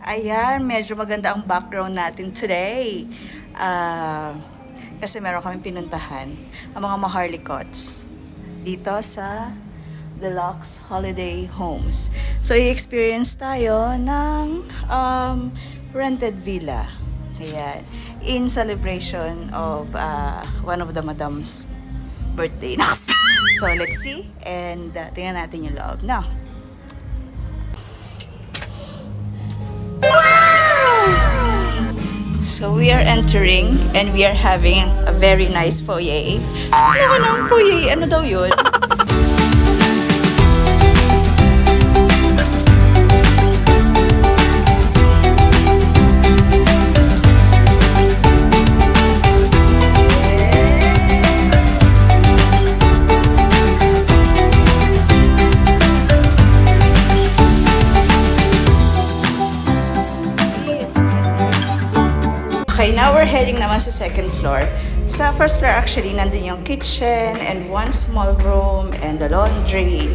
Ayan, medyo maganda ang background natin today. Kasi meron kaming pinuntahan ang mga maharlikots dito sa Deluxe Holiday Homes. So, i-experience tayo ng rented villa. Ayan. In celebration of one of the madam's birthday. So, let's see. And tingnan natin yung loob. Now, so we are entering and we are having a very nice foyer. Ano ng foyer? Ano daw yun? Okay, now we're heading naman sa second floor. Sa first floor actually, nandun yung kitchen and one small room and the laundry.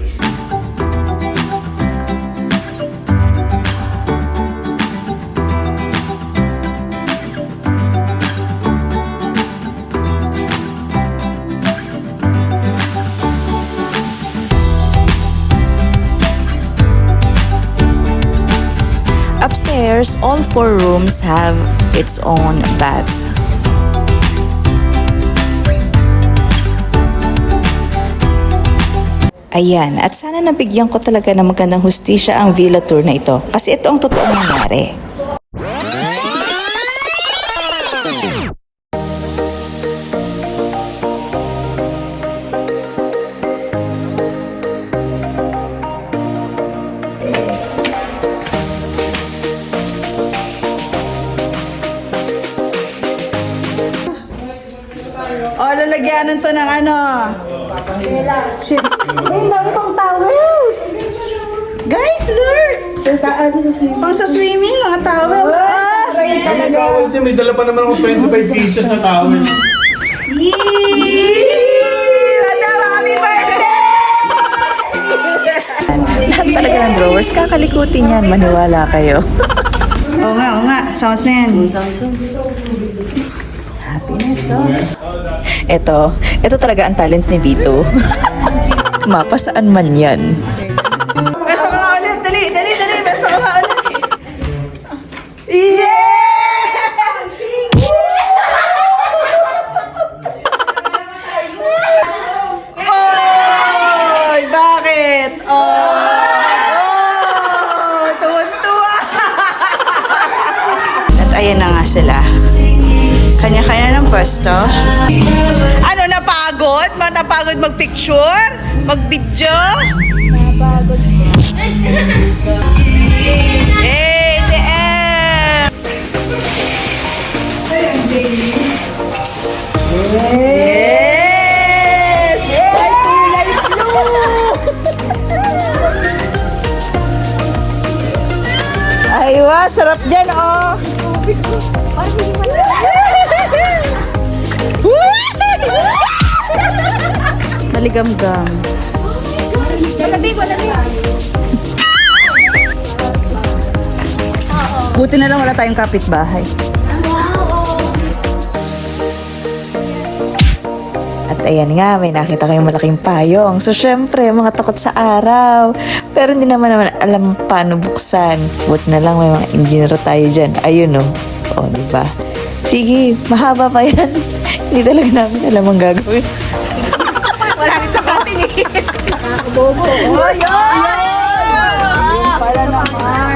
Upstairs, all 4 rooms have its own bath. Ayan, at sana nabigyan ko talaga ng magandang hustisya ang villa tour na ito kasi ito ang totoong nangyari. O, lalagyanan to ng ano? May dami pang towels! Guys, look! Pang sa swimming, mga towels. May towel din. May dala pa naman ako 25 pieces na towel. Yee! Madam, happy birthday! Lahat talaga ng drawers, kakalikutin yan, maniwala kayo. Oo nga. Sounds na yan. Happiness, oh. Ito talaga ang talent ni Vito. Mapasaan man yan. Beso ka nga ulit. Dali. Beso ka nga ulit. Yeah! Oy! Bakit? Tuwan-tuwa. At ayan na nga sila. Kanya-kanya ng pwesto. Ano, napagod? Napagod mag-picture? Mag-video? Hey, TM! Yes! Ay, kulay blue! Ay, wow, sarap dyan, oh! Maligamgam. Buti na lang wala tayong kapitbahay. At ayan nga, may nakita kayong malaking payong. So, syempre, mga takot sa araw. Pero hindi naman alam paano buksan. Buti na lang may mga engineer tayo dyan. Ayun, oh. O, diba? Sige, mahaba pa yan. Hindi talaga namin alam ang gagawin. Wala rin sa atin eh. Bobo. Oh, yun! Pala naman.